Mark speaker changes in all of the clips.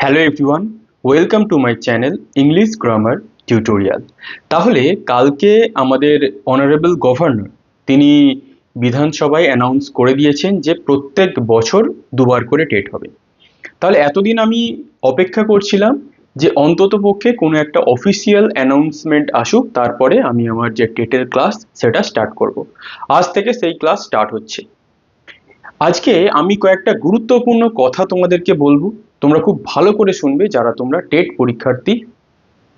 Speaker 1: Hello everyone, welcome to my channel English grammar tutorial. তাহলে কালকে আমাদের অনারেবল গভর্নর তিনি বিধানসভায় অ্যানাউন্স করে দিয়েছেন যে প্রত্যেক বছর দুবার করে টেট হবে। তাহলে এতদিন আমি অপেক্ষা করছিলাম যে অন্তত পক্ষে কোনো একটা অফিসিয়াল অ্যানাউন্সমেন্ট আসুক, তারপরে আমি আমার যে টেটের ক্লাস সেটা স্টার্ট করব। আজ থেকে সেই ক্লাস স্টার্ট হচ্ছে। আজকে আমি কয়েকটা গুরুত্বপূর্ণ কথা তোমাদেরকে বলবো, তোমরা খুব ভালো করে শুনবে যারা তোমরা টেট পরীক্ষার্থী,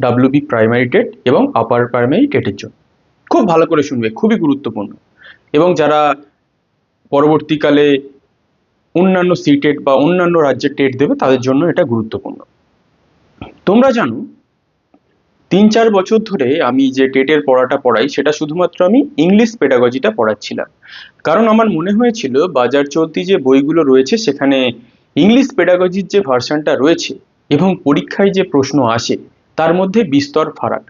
Speaker 1: ডাব্লিউবি প্রাইমারি টেট এবং আপার প্রাইমারি টেটের জন্য। খুব ভালো করে শুনবে, খুবই গুরুত্বপূর্ণ। এবং যারা পরবর্তীকালে অন্যান্য সিটেট বা অন্যান্য রাজ্যের টেট দেবে তাদের জন্য এটা গুরুত্বপূর্ণ। তোমরা জানো 3-4 বছর ধরে আমি যে টেটের পড়াটা পড়াই সেটা শুধুমাত্র আমি ইংলিশ পেডাগজিটা পড়াচ্ছিলাম, কারণ আমার মনে হয়েছিল বাজার চলতি যে বইগুলো রয়েছে সেখানে ইংলিশ পেডাগজির যে ভার্সনটা রয়েছে এবং পরীক্ষায় যে প্রশ্ন আসে তার মধ্যে বিস্তর ফারাক।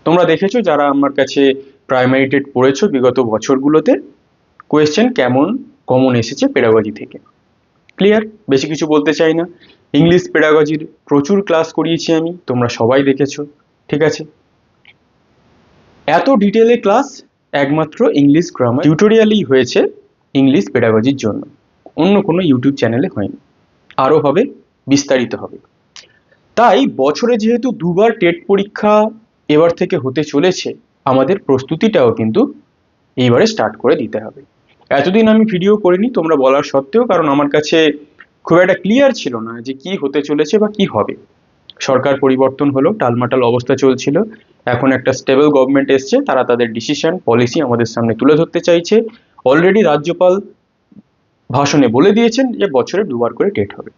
Speaker 1: তোমরা দেখেছো যারা আমার কাছে প্রাইমারি টেট পড়েছো বিগত বছরগুলোতে, কোয়েশ্চেন কেমন কমন এসেছে পেডাগজি থেকে। ক্লিয়ার? বেশি কিছু বলতে চাই না। ইংলিশ পেডাগজির প্রচুর ক্লাস করিয়েছি আমি, তোমরা সবাই দেখেছো, ঠিক আছে? এত ডিটেলে ক্লাস একমাত্র ইংলিশ গ্রামার টিউটোরিয়ালই হয়েছে ইংলিশ পেডাগজির জন্য, অন্য কোনো ইউটিউব চ্যানেলে হয়নি। আরও হবে, বিস্তারিত হবে। তাই বছরে যেহেতু দুবার টেট পরীক্ষা এবার থেকে হতে চলেছে, আমাদের প্রস্তুতিটাও কিন্তু এইবারে স্টার্ট করে দিতে হবে। এতদিন আমি ভিডিও করিনি তোমরা বলার সত্ত্বেও, কারণ আমার কাছে খুব একটা ক্লিয়ার ছিল না যে কি হতে চলেছে বা কি হবে। সরকার পরিবর্তন হলো, টালমাটাল অবস্থা চলছিল, এখন একটা স্টেবল গভর্নমেন্ট এসছে, তারা তাদের ডিসিশন পলিসি আমাদের সামনে তুলে ধরতে চাইছে। অলরেডি রাজ্যপাল ভাষণে বলে দিয়েছেন যে বছরে দুবার করে টেট হবে।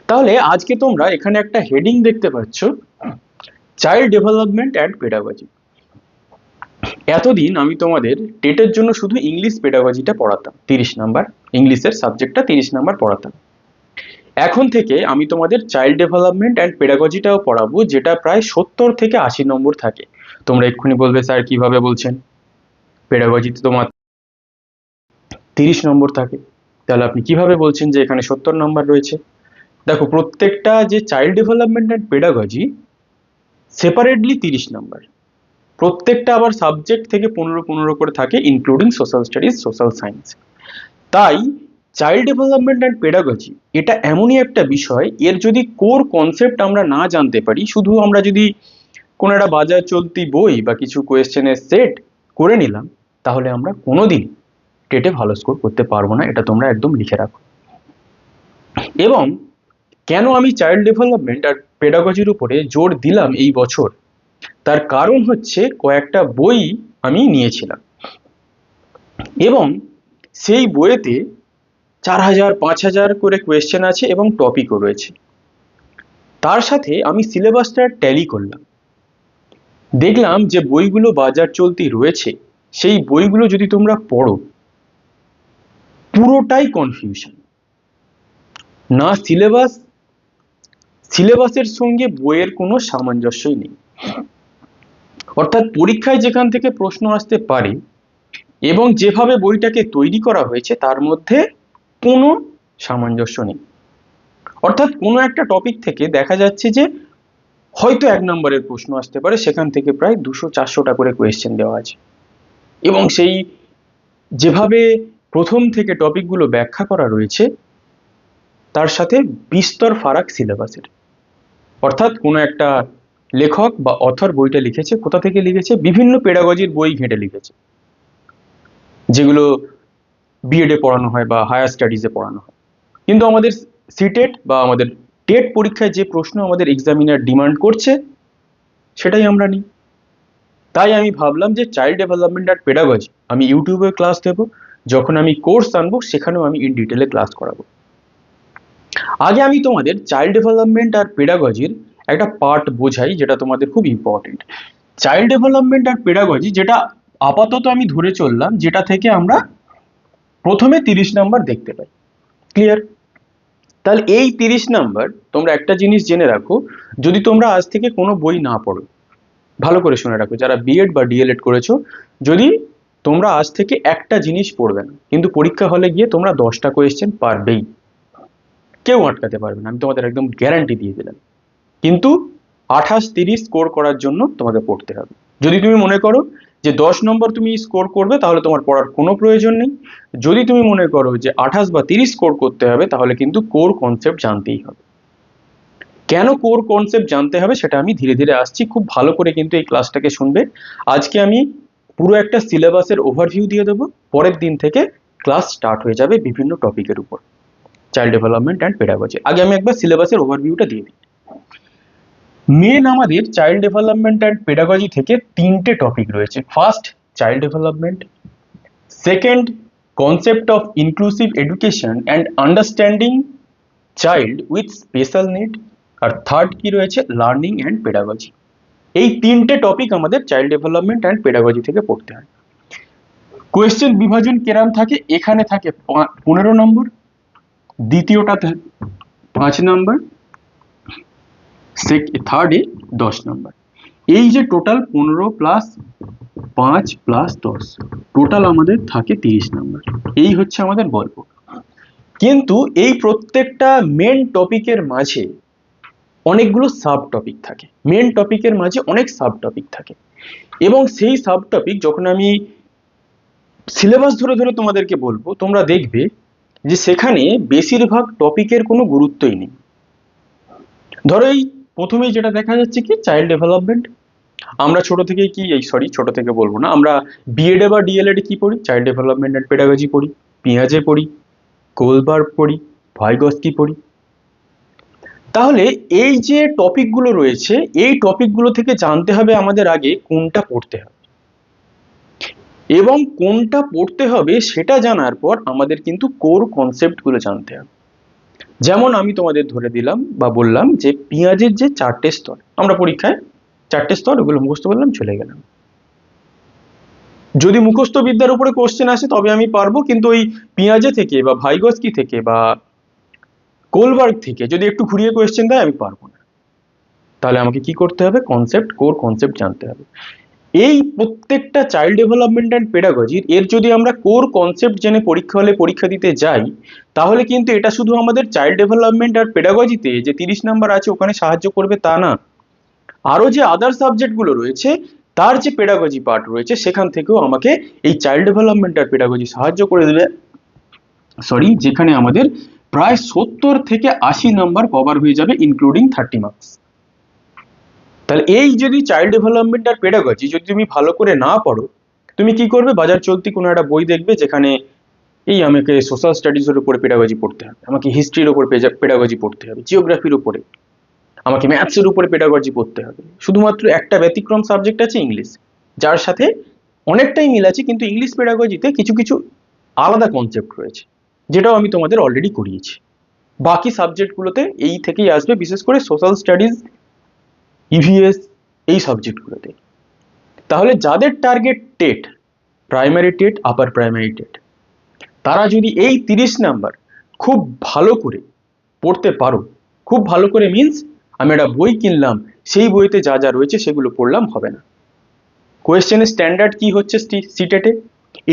Speaker 1: তাহলে আজকে তোমরা এখানে একটা হেডিং দেখতে পাচ্ছ, চাইল্ড ডেভেলপমেন্ট অ্যান্ড পেডাগজি। এতদিন আমি তোমাদের টেটের জন্য শুধু ইংলিশ পেডাগজিটা পড়াতাম, 30 নাম্বার ইংলিশের সাবজেক্টটা 30 নাম্বার পড়াতাম। এখন থেকে আমি তোমাদের চাইল্ড ডেভেলপমেন্ট অ্যান্ড পেডাগজিটাও পড়াবো, যেটা প্রায় 70 থেকে 80 নম্বর থাকে। তোমরা এক্ষুনি বলবে স্যার কিভাবে বলছেন, পেডাগজিতে তোমার 30 নম্বর থাকে, তাহলে আপনি কিভাবে বলছেন যে এখানে 70 নম্বর রয়েছে? দেখো, প্রত্যেকটা যে child development and pedagogy separately 30 নম্বর, প্রত্যেকটা আবার সাবজেক্ট থেকে 15-15 করে থাকে, including social studies, social science. তাই চাইল্ড ডেভেলপমেন্ট অ্যান্ড পেডাগজি এটা এমনই একটা বিষয়, এর যদি কোর কনসেপ্ট আমরা না জানতে পারি, শুধু আমরা যদি কোনো একটা বাজার চলতি বই বা কিছু কোয়েশ্চেনের সেট করে নিলাম, তাহলে আমরা কোনোদিন টেটে ভালো স্কোর করতে পারবো না, এটা তোমরা একদম লিখে রাখো। এবং কেন আমি চাইল্ড ডেভেলপমেন্ট আর পেডাগজির উপরে জোর দিলাম এই বছর, তার কারণ হচ্ছে কয়েকটা বই আমি নিয়েছিলাম এবং সেই বইয়েতে 4000-5000 করে কোয়েশ্চেন আছে এবং টপিকও রয়েছে। তার সাথে আমি সিলেবাসটা ট্যালি করলাম, দেখলাম যে বইগুলো বাজার চলতি রয়েছে সেই বইগুলো যদি তোমরা পড়ো, পুরোটাই কনফিউশন। না সিলেবাসের সঙ্গে বইয়ের কোনো সামঞ্জস্যই নেই। অর্থাৎ পরীক্ষায় যেখান থেকে প্রশ্ন আসতে পারে এবং যেভাবে বইটাকে তৈরি করা হয়েছে তার মধ্যে কোনো সামঞ্জস্য নেই। অর্থাৎ কোনো একটা টপিক থেকে দেখা যাচ্ছে যে হয়তো 1 নম্বরের প্রশ্ন আসতে পারে, সেখান থেকে প্রায় 200-400টা করে কোয়েশ্চেন দেওয়া আছে এবং সেই যেভাবে প্রথম থেকে টপিকগুলো ব্যাখ্যা করা রয়েছে তার সাথে বিস্তর ফারাক সিলেবাসের। অর্থাৎ কোনো একটা লেখক বা অথর বইটা লিখেছে, কোথা থেকে লিখেছে? বিভিন্ন পেডাগজির বই ঘেঁটে লিখেছে, যেগুলো বিএডে পড়ানো হয় বা হায়ার স্টাডিজে পড়ানো হয়। কিন্তু আমাদের সিটেট বা আমাদের টেট পরীক্ষায় যে প্রশ্ন আমাদের এক্সামিনার ডিমান্ড করছে সেটাই আমরা নিই। তাই আমি ভাবলাম যে চাইল্ড ডেভেলপমেন্ট আর পেডাগজি আমি ইউটিউবে ক্লাস দেব, যখন আমি কোর্স আনবো সেখানেও আমি ইন ডিটেলে ক্লাস করাবো। আগে আমি তোমাদের চাইল্ড ডেভেলপমেন্ট আর পেডাগজির একটা পার্ট বোঝাই, যেটা তোমাদের খুব ইম্পর্টেন্ট। চাইল্ড ডেভেলপমেন্ট আর পেডাগজি যেটা আপাতত আমি ধরে চললাম, যেটা থেকে আমরা প্রথমে 30 নাম্বার দেখতে পাই। ক্লিয়ার? তাহলে এই 30 নাম্বার তোমরা একটা জিনিস জেনে রাখো, যদি তোমরা আজ থেকে কোনো বই না পড়ো, ভালো করে শুনে রাখো, যারা বিএড বা ডিএলএড করেছো, যদি তোমরা আজ থেকে একটা জিনিস পড়বে না, কিন্তু পরীক্ষা হলে গিয়ে তোমরা 10টা কোয়েশ্চেন পারবেই। কেউ আটকাতে পারবে না, আমি তোমাদের একদম গ্যারান্টি দিয়ে দিলাম। কিন্তু 28-30 স্কোর করার জন্য তোমাকে পড়তে হবে। যদি তুমি মনে করো যে 10 নম্বর তুমি স্কোর করবে, তাহলে তোমার পড়ার কোনো প্রয়োজন নেই। যদি তুমি মনে করো যে 28 বা 30 স্কোর করতে হবে, তাহলে কিন্তু কোর কনসেপ্ট জানতেই হবে। কেন কোর কনসেপ্ট জানতে হবে সেটা আমি ধীরে ধীরে আসছি, খুব ভালো করে কিন্তু এই ক্লাসটাকে শুনবে। আজকে আমি পুরো একটা সিলেবাসের ওভারভিউ দিয়ে দেবো, পরের দিন থেকে ক্লাস স্টার্ট হয়ে যাবে বিভিন্ন টপিকের উপর, চাইল্ড ডেভেলপমেন্ট অ্যান্ড পেডাগজি। আগে আমি একবার সিলেবাসের ওভারভিউটা দিয়ে দিই। মেন আমাদের চাইল্ড ডেভেলপমেন্ট অ্যান্ড পেডাগজি থেকে 3টে টপিক রয়েছে। First, child development. Second, concept of inclusive education and understanding child with special need. আর থার্ড কি রয়েছে, লার্নিং অ্যান্ড পেডাগজি। এই 3টে টপিক আমাদের চাইল্ড ডেভেলপমেন্ট অ্যান্ড পেডাগজি থেকে পড়তে হয়। কোয়েশ্চেন বিভাজন কেরাম থাকে, এখানে থাকে 15 নম্বর, দ্বিতীয়টাতে 5 নম্বর, থার্ডে 10 নম্বর। এই যে টোটাল 15 প্লাস 5 প্লাস 10, টোটাল আমাদের থাকে 30 নম্বর। এই হচ্ছে আমাদের গল্প। কিন্তু এই প্রত্যেকটা মেন টপিকের মাঝে অনেকগুলো সাব টপিক থাকে, মেন টপিকের মাঝে অনেক সাব টপিক থাকে, এবং সেই সাব টপিক যখন আমি সিলেবাস ধরে ধরে তোমাদেরকে বলবো, তোমরা দেখবে যে সেখানে বেশিরভাগ টপিকের কোনো গুরুত্বই নেই। ধরো এই প্রথমেই যেটা দেখা যাচ্ছে কি, চাইল্ড ডেভেলপমেন্ট। আমরা ছোট থেকে কি, ছোট থেকে বলবো না, আমরা বিএডে বা ডিএলএড কি পড়ি, চাইল্ড ডেভেলপমেন্ট অ্যান্ড পেডাগজি পড়ি, পিঁয়াজে পড়ি, কোলবার্গ পড়ি, ভাইগস্কি পড়ি। তাহলে এই যে টপিকগুলো রয়েছে, এই টপিকগুলো থেকে জানতে হবে আমাদের আগে কোনটা পড়তে হবে, এবং কোনটা পড়তে হবে সেটা জানার পর আমাদের কিন্তু কোর কনসেপ্টগুলো জানতে হবে। যেমন আমি তোমাদের ধরে দিলাম বা বললাম যে পেঁয়াজের যে 4টে স্তর, আমরা পরীক্ষায় 4টে স্তর ওগুলো মুখস্থ করলাম, চলে গেলাম। যদি মুখস্থ বিদ্যার উপরে কোশ্চেন আসে তবে আমি পারবো, কিন্তু ওই পেঁয়াজে থেকে বা ভাইগস্কি থেকে বা কোলবার্গ থেকে যদি একটু ঘুরিয়ে কোয়েশ্চেন দেয়, আমি পারবো না। তাহলে আমাকে কি করতে হবে, কনসেপ্ট, কোর কনসেপ্ট জানতে হবে। এই প্রত্যেকটা চাইল্ড ডেভেলপমেন্ট অ্যান্ড পেডাগজির এর যদি আমরা কোর কনসেপ্ট জেনে পরীক্ষা হলে পরীক্ষা দিতে যাই, তাহলে কিন্তু এটা শুধু আমাদের চাইল্ড ডেভেলপমেন্ট আর পেডাগজিতে যে 30 নাম্বার আছে ওখানে সাহায্য করবে তা না, আরো যে আদার সাবজেক্টগুলো রয়েছে তার যে পেডাগজি পার্ট রয়েছে সেখান থেকেও আমাকে এই চাইল্ড ডেভেলপমেন্ট আর পেডাগজি সাহায্য করে দেবে। যেখানে আমাদের প্রায় 70 থেকে 80 নাম্বার কভার হয়ে যাবে, ইনক্লুডিং 30 মার্কস। তাহলে এই যদি চাইল্ড ডেভেলপমেন্ট আর পেডাগজি যদি তুমি ভালো করে না পড়ো, তুমি কি করবে, বাজার চলতি কোনো একটা বই দেখবে যেখানে আমাকে সোশ্যাল স্টাডিজের উপরে পেডাগজি পড়তে হবে, আমাকে হিস্ট্রির উপর পেডাগজি পড়তে হবে, জিওগ্রাফির উপরে, আমাকে ম্যাথসের উপরে পেডাগজি পড়তে হবে। শুধুমাত্র একটা ব্যতিক্রম সাবজেক্ট আছে, ইংলিশ, যার সাথে অনেকটাই মিল আছে, কিন্তু ইংলিশ পেডাগজিতে কিছু কিছু আলাদা কনসেপ্ট রয়েছে, যেটাও আমি তোমাদের অলরেডি করিয়েছি। বাকি সাবজেক্টগুলোতে এই থেকেই আসবে, বিশেষ করে সোশ্যাল স্টাডিজ, ইভিএস, এই সাবজেক্টগুলোতে। তাহলে যাদের target TET, primary TET, upper primary TET, তারা যদি এই 30 নাম্বার খুব ভালো করে পড়তে পারো, খুব ভালো করে মিন্স আমি একটা বই কিনলাম, সেই বইতে যা যা রয়েছে সেগুলো পড়লাম হবে না। কোয়েশ্চেনের স্ট্যান্ডার্ড কি হচ্ছে সিটেটে,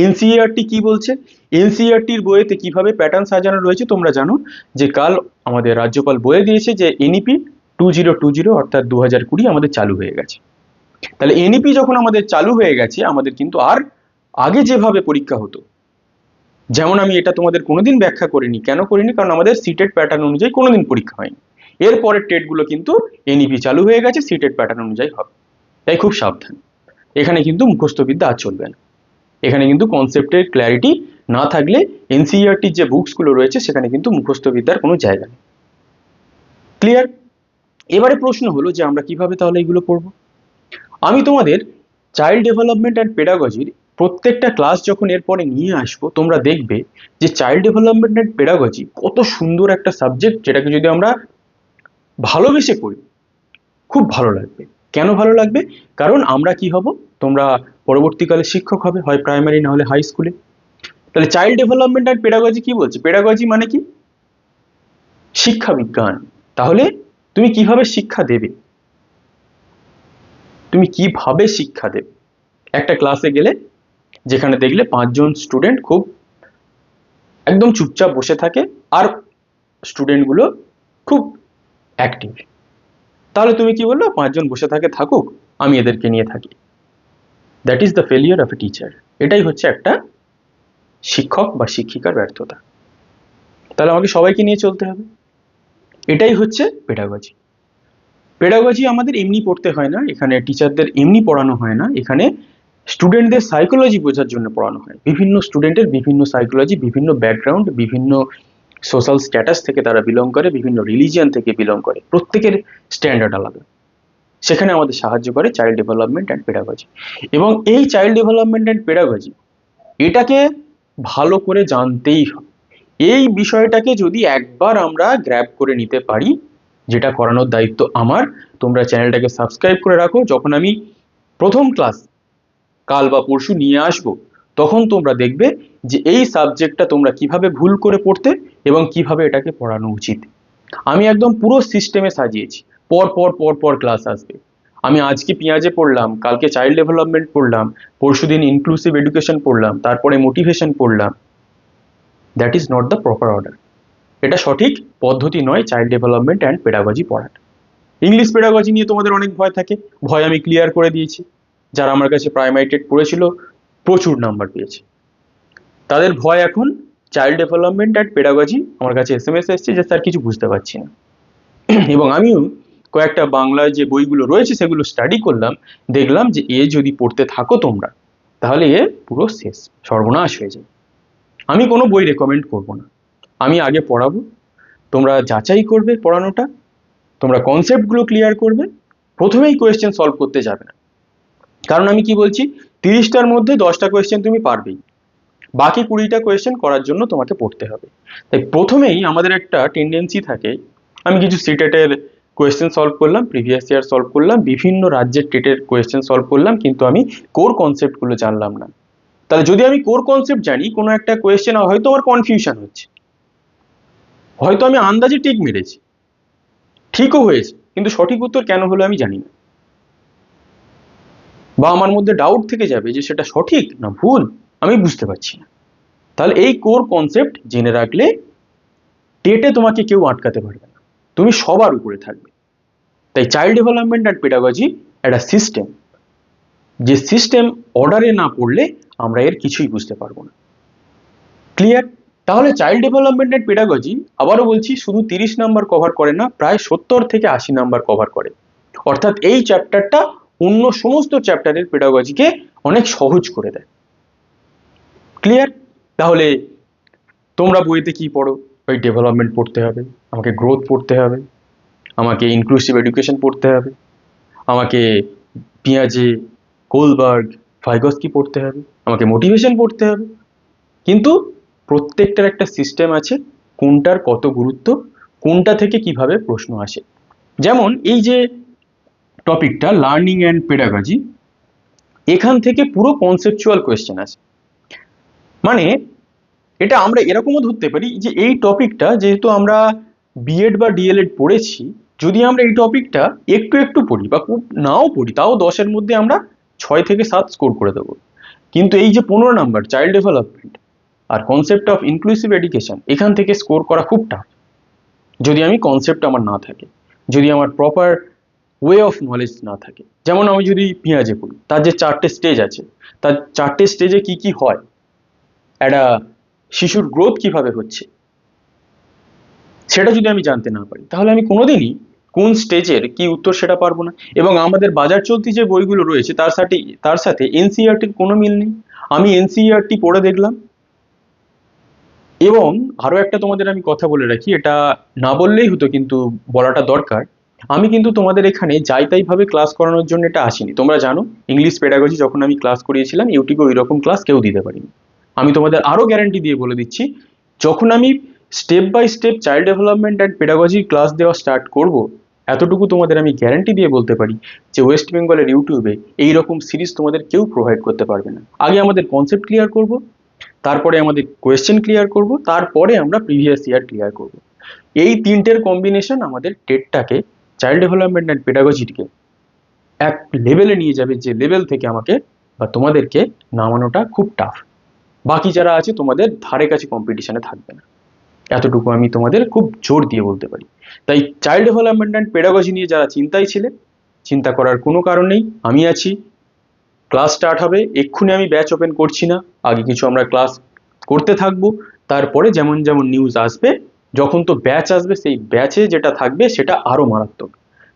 Speaker 1: এনসিইআরটি কি বলছে, এনসিইআরটির বইতে কিভাবে প্যাটার্ন সাজানো রয়েছে তোমরা জানো, যে কাল আমাদের রাজ্যপাল বলে দিয়েছে যে এনইপি 2020 অর্থাৎ 2020 আমাদের চালু হয়ে গেছে। তাহলে এনইপি যখন আমাদের চালু হয়ে গেছে, আমাদের কিন্তু আর আগে যেভাবে পরীক্ষা হতো, যেমন আমি এটা তোমাদের কোনোদিন ব্যাখ্যা করিনি, কেন করিনি, কারণ আমাদের সিটেট প্যাটার্ন অনুযায়ী কোনোদিন পরীক্ষা হয়নি। এরপরের টেটগুলো কিন্তু এনইপি চালু হয়ে গেছে, সিটেট প্যাটার্ন অনুযায়ী হবে। তাই খুব সাবধান, এখানে কিন্তু মুখস্থ বিদ্যা আর চলবে না। এখানে কিন্তু কনসেপ্টের ক্ল্যারিটি না থাকলে এনসিইআরটির যে বুকসগুলো রয়েছে সেখানে কিন্তু মুখস্থ বিদ্যার কোনো জায়গা নেই। ক্লিয়ার? এবারে প্রশ্ন হলো যে আমরা কিভাবে তাহলে এগুলো পড়বো। আমি তোমাদের চাইল্ড ডেভেলপমেন্ট অ্যান্ড পেডাগজির প্রত্যেকটা ক্লাস যখন এরপরে নিয়ে আসবো, তোমরা দেখবে যে চাইল্ড ডেভেলপমেন্ট অ্যান্ড পেডাগজি কত সুন্দর একটা সাবজেক্ট, যেটাকে যদি আমরা ভালোবেসে পড়ি খুব ভালো লাগবে। কেন ভালো লাগবে? কারণ আমরা কি হব, তোমরা পরবর্তীকালে শিক্ষক হবে, হয় প্রাইমারি না হলে হাই স্কুলে। তাহলে চাইল্ড ডেভেলপমেন্ট অ্যান্ড পেডাগজি কি বলছে, পেডাগজি মানে কি, শিক্ষা বিজ্ঞান। তাহলে তুমি কিভাবে শিক্ষা দেবে, তুমি কিভাবে শিক্ষা দেবে? একটা ক্লাসে গেলে যেখানে দেখলে 5 জন স্টুডেন্ট খুব একদম চুপচাপ বসে থাকে, আর স্টুডেন্টগুলো খুব অ্যাক্টিভ। তাহলে তুমি কি বললো, 5 জন বসে থাকুক, আমি এদেরকে নিয়ে থাকি। That is the failure of a teacher. এটাই হচ্ছে একটা শিক্ষক বা শিক্ষিকার ব্যর্থতা। তাহলে আমাকে সবাইকে নিয়ে চলতে হবে। এটাই হচ্ছে পেডাগজি। পেডাগজি আমাদের এমনি পড়তে হয় না, এখানে টিচারদের এমনি পড়ানো হয় না, এখানে স্টুডেন্টদের সাইকোলজি বোঝার জন্য পড়ানো হয়। বিভিন্ন স্টুডেন্টের বিভিন্ন সাইকোলজি, বিভিন্ন ব্যাকগ্রাউন্ড, বিভিন্ন সোশ্যাল স্ট্যাটাস থেকে তারা বিলং করে, বিভিন্ন রিলিজিয়ান থেকে বিলং করে, প্রত্যেকের স্ট্যান্ডার্ড আলাদা। সেখানে আমাদের সাহায্য করে চাইল্ড ডেভেলপমেন্ট অ্যান্ড পেডাগজি। এবং এই চাইল্ড ডেভেলপমেন্ট অ্যান্ড পেডাগজি, এটাকে ভালো করে জানতেই হবে। এই বিষয়টাকে যদি একবার আমরা গ্র্যাব করে নিতে পারি, যেটা করানোর দায়িত্ব আমার, তোমরা চ্যানেলটাকে সাবস্ক্রাইব করে রাখো। যখন আমি প্রথম ক্লাস কাল বা পরশু নিয়ে আসব, তখন তোমরা দেখবে যে এই সাবজেক্টটা তোমরা কিভাবে ভুল করে পড়তে এবং কিভাবে এটাকে পড়ানো উচিত। আমি একদম পুরো সিস্টেমে সাজিয়েছি। পর পর পর পর ক্লাস আসবে। আমি আজকে পেঁয়াজে পড়লাম, কালকে চাইল্ড ডেভেলপমেন্ট পড়লাম, পরশুদিন ইনক্লুসিভ এডুকেশন পড়লাম, তারপরে মোটিভেশন পড়লাম। That is not the proper order. এটা সঠিক পদ্ধতি নয় চাইল্ড ডেভেলপমেন্ট অ্যান্ড পেডাগজি পড়ার। ইংলিশ পেডাগজি নিয়ে তোমাদের অনেক ভয় থাকে, ভয় আমি ক্লিয়ার করে দিয়েছি। যারা আমার কাছে প্রাইমারি টেট পড়েছিল প্রচুর নাম্বার পেয়েছে, তাদের ভয় এখন চাইল্ড ডেভেলপমেন্ট অ্যান্ড পেডাগজি। আমার কাছে SMS এসছে যে স্যার কিছু বুঝতে পারছি না। এবং আমিও কয়েকটা বাংলায় যে বইগুলো রয়েছে সেগুলো স্টাডি করলাম, দেখলাম যে এ যদি পড়তে থাকো তোমরা, তাহলে এ পুরো শেষ, সর্বনাশ হয়ে যায়। আমি কোনো বই রেকমেন্ড করব না, আমি আগে পড়াবো, তোমরা যাচাই করবে পড়ানোটা, তোমরা কনসেপ্টগুলো ক্লিয়ার করবে, প্রথমেই কোয়েশ্চেন সলভ করতে যাবে না। কারণ আমি কি বলছি, 30টার মধ্যে 10টা কোয়েশ্চেন তুমি পারবেই, বাকি 20টা কোয়েশ্চেন করার জন্য তোমাকে পড়তে হবে। তাই প্রথমেই আমাদের একটা টেন্ডেন্সি থাকে, আমি কিছু সিটেটের কোয়েশ্চেন সলভ করলাম, প্রিভিয়াস ইয়ার সলভ করলাম, বিভিন্ন রাজ্যের টেটের কোয়েশ্চেন সলভ করলাম, কিন্তু আমি কোর কনসেপ্টগুলো জানলাম না। তাহলে যদি আমি কোর কনসেপ্ট জানি, কোনো একটা কোয়েশ্চেন হয়তো আমার কনফিউশন হচ্ছে, হয়তো আমি আন্দাজে টিক মেরেছি, ঠিকও হয়েছে, কিন্তু সঠিক উত্তর কেন হলো আমি জানি না, বা আমার মধ্যে ডাউট থেকে যাবে যে সেটা সঠিক না ভুল, আমি বুঝতে পারছি না। তাহলে এই কোর কনসেপ্ট জেনে রাখলে টেটে তোমাকে কেউ আটকাতে পারবে না, তুমি সবার উপরে থাকবে। তাই চাইল্ড ডেভেলপমেন্ট অ্যান্ড পেডাগজি একটা সিস্টেম, যে সিস্টেম অর্ডারে না পড়লে আমরা এর কিছুই বুঝতে পারবো না। ক্লিয়ার? তাহলে চাইল্ড ডেভেলপমেন্ট অ্যান্ড পেডাগজি, আবারও বলছি, শুধু 30 নাম্বার কভার করে না, প্রায় 70 থেকে 80 নাম্বার কভার করে। অর্থাৎ এই চ্যাপ্টারটা অন্য সমস্ত চ্যাপ্টারের পেডাগজিকে অনেক সহজ করে দেয়। ক্লিয়ার? তাহলে তোমরা বইতে কি পড়ো? ওই ডেভেলপমেন্ট পড়তে হবে, আমাকে গ্রোথ পড়তে হবে, আমাকে ইনক্লুসিভ এডুকেশন পড়তে হবে, আমাকে পিয়াজে, কোলবার্গ, ফাইগস্কি পড়তে হবে, আমাকে মোটিভেশন পড়তে হবে। কিন্তু প্রত্যেকটার একটা সিস্টেম আছে, কোনটার কত গুরুত্ব, কোনটা থেকে কিভাবে প্রশ্ন আসে। যেমন এই যে টপিকটা লার্নিং অ্যান্ড পেডাগজি, এখান থেকে পুরো কনসেপচুয়াল কোয়েশ্চেন আসে। মানে এটা আমরা এরকমও ধরতে পারি যে এই টপিকটা যেহেতু আমরা বিএড বা ডিএলএড পড়েছি, যদি আমরা এই টপিকটা একটু একটু পড়ি বা খুব নাও পড়ি, তাও 10-এর মধ্যে আমরা 6 থেকে 7 স্কোর করে দেবো। কিন্তু এই যে 15 নাম্বার চাইল্ড ডেভেলপমেন্ট আর কনসেপ্ট অফ ইনক্লুসিভ এডুকেশন, এখান থেকে স্কোর করা খুব টাফ, যদি আমি কনসেপ্ট আমার না থাকে, যদি আমার প্রপার ওয়ে অফ নলেজ না থাকে। যেমন আমি যদি পেঁয়াজে পড়ি, তার যে 4টে স্টেজ আছে, তার 4টে স্টেজে কি কি হয়, একটা শিশুর গ্রোথ কিভাবে হচ্ছে, সেটা যদি আমি জানতে না পারি, তাহলে আমি কোনোদিনই কোন স্টেজের কি উত্তর সেটা পারবো না। এবং আমাদের বাজার চলতি যে বইগুলো রয়েছে তার সাথে এনসিইআরটির কোনো মিল নেই। আমি এনসিইআরটি পড়ে দেখলাম। এবং আরো একটা তোমাদের আমি কথা বলে রাখি, এটা না বললেই হতো কিন্তু বলাটা দরকার, আমি কিন্তু তোমাদের এখানে যাই তাই ভাবে ক্লাস করানোর জন্য এটা আসিনি। তোমরা জানো ইংলিশ পেডাগজি যখন আমি ক্লাস করিয়েছিলাম, ইউটিউবে ওই রকম ক্লাস কেউ দিতে পারিনি। আমি তোমাদের আরো গ্যারান্টি দিয়ে বলে দিচ্ছি, যখন আমি step by step child development and পেডাগজির ক্লাস দেওয়া স্টার্ট করব, এতটুকু তোমাদের আমি গ্যারান্টি দিয়ে বলতে পারি যে ওয়েস্ট বেঙ্গলের ইউটিউবে এই রকম সিরিজ তোমাদের কেউ প্রোভাইড করতে পারবে না। আগে আমাদের কনসেপ্ট ক্লিয়ার করব, তারপরে আমাদের কোয়েশ্চেন ক্লিয়ার করব, তারপরে আমরা প্রিভিয়াস ইয়ার ক্লিয়ার করব। এই তিনটের কম্বিনেশন আমাদের টেটটাকে, চাইল্ড ডেভেলপমেন্ট অ্যান্ড পেডাগজিকে এক লেভেলে নিয়ে যাবে, যে লেভেল থেকে আমাকে বা তোমাদেরকে নামানোটা খুব টাফ। বাকি যারা আছে তোমাদের ধারে কাছে কম্পিটিশনে থাকবে না। এতটুকু আমি তোমাদের খুব জোর দিয়ে বলতে পারি। তাই চাইল্ড ডেভেলপমেন্ট অ্যান্ড পেডাগজি নিয়ে যারা চিন্তায় ছিলে, চিন্তা করার কোনো কারণ নেই, আমি আছি। ক্লাস স্টার্ট হবে, এক্ষুনি আমি ব্যাচ ওপেন করছি না, আগে কিছু আমরা ক্লাস করতে থাকবো, তারপরে যেমন যেমন নিউজ আসবে, যখন তো ব্যাচ আসবে সেই ব্যাচে যেটা থাকবে সেটা আরো মারাত্মক,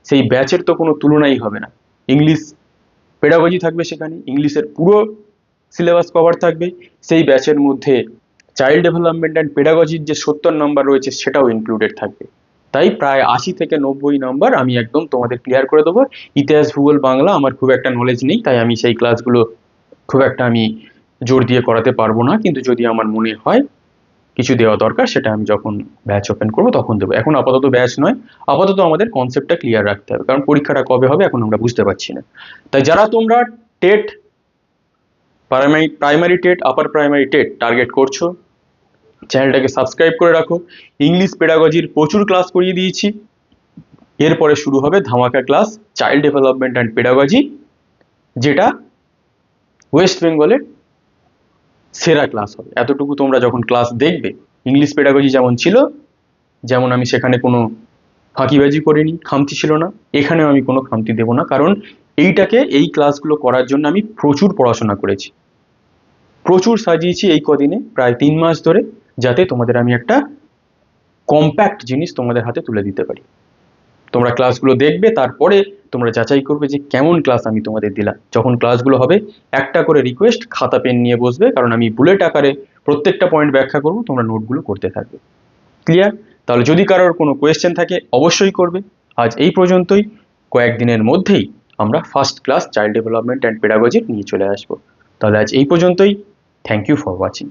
Speaker 1: সেই ব্যাচের তো কোনো তুলনাই হবে না। ইংলিশ পেডাগজি থাকবে, সেখানে ইংলিশের পুরো সিলেবাস কভার থাকবে, সেই ব্যাচের মধ্যে চাইল্ড ডেভেলপমেন্ট অ্যান্ড পেডাগজির যে 70 নম্বর রয়েছে সেটাও ইনক্লুডেড থাকবে। তাই প্রায় 80 থেকে 90 নম্বর আমি একদম তোমাদের ক্লিয়ার করে দেবো। ইতিহাস, ভূগোল, বাংলা আমার খুব একটা নলেজ নেই, তাই আমি সেই ক্লাসগুলো খুব একটা আমি জোর দিয়ে করাতে পারবো না, কিন্তু যদি আমার মনে হয় কিছু দেওয়া দরকার সেটা আমি যখন ব্যাচ ওপেন করবো তখন দেবো। এখন আপাতত ব্যাচ নয়, আপাতত আমাদের কনসেপ্টটা ক্লিয়ার রাখতে হবে, কারণ পরীক্ষাটা কবে হবে এখন আমরা বুঝতে পারছি না। তাই যারা তোমরা TET, primary TET, upper primary TET target করছো, চ্যানেলটাকে সাবস্ক্রাইব করে রাখো। ইংলিশ পেডাগজির প্রচুর ক্লাস করিয়ে দিয়েছি, এরপরে শুরু হবে ধামাকা class child development and pedagogy, যেটা ওয়েস্ট বেঙ্গলের সেরা ক্লাস হবে। এতটুকু তোমরা যখন ক্লাস দেখবে, ইংলিশ পেডাগজি যেমন ছিল, যেমন আমি সেখানে কোনো ফাঁকিবাজি করিনি, খামতি ছিল না, এখানেও আমি কোনো খামতি দেবো না, কারণ এই ক্লাসগুলো করার জন্য আমি প্রচুর পড়াশোনা করেছি, প্রচুর সাজিয়েছি এই কদিনে, প্রায় 3 মাস ধরে, যাতে তোমাদের আমি একটা কম্প্যাক্ট জিনিস তোমাদের হাতে তুলে দিতে পারি। তোমরা ক্লাসগুলো দেখবে, তারপরে তোমরা যাচাই করবে যে কেমন ক্লাস আমি তোমাদের দিলাম। যখন ক্লাসগুলো হবে একটা করে রিকোয়েস্ট, খাতা পেন নিয়ে বসবে, কারণ আমি বুলেট আকারে প্রত্যেকটা পয়েন্ট ব্যাখ্যা করবো, তোমরা নোটগুলো করতে থাকবে। ক্লিয়ার? তাহলে যদি কারোর কোনো কোয়েশ্চেন থাকে অবশ্যই করবে। আজ এই পর্যন্তই, কয়েকদিনের মধ্যেই আমরা first class child development and pedagogy নিয়ে চলে আসবো। তাহলে আজ এই পর্যন্তই। Thank you for watching.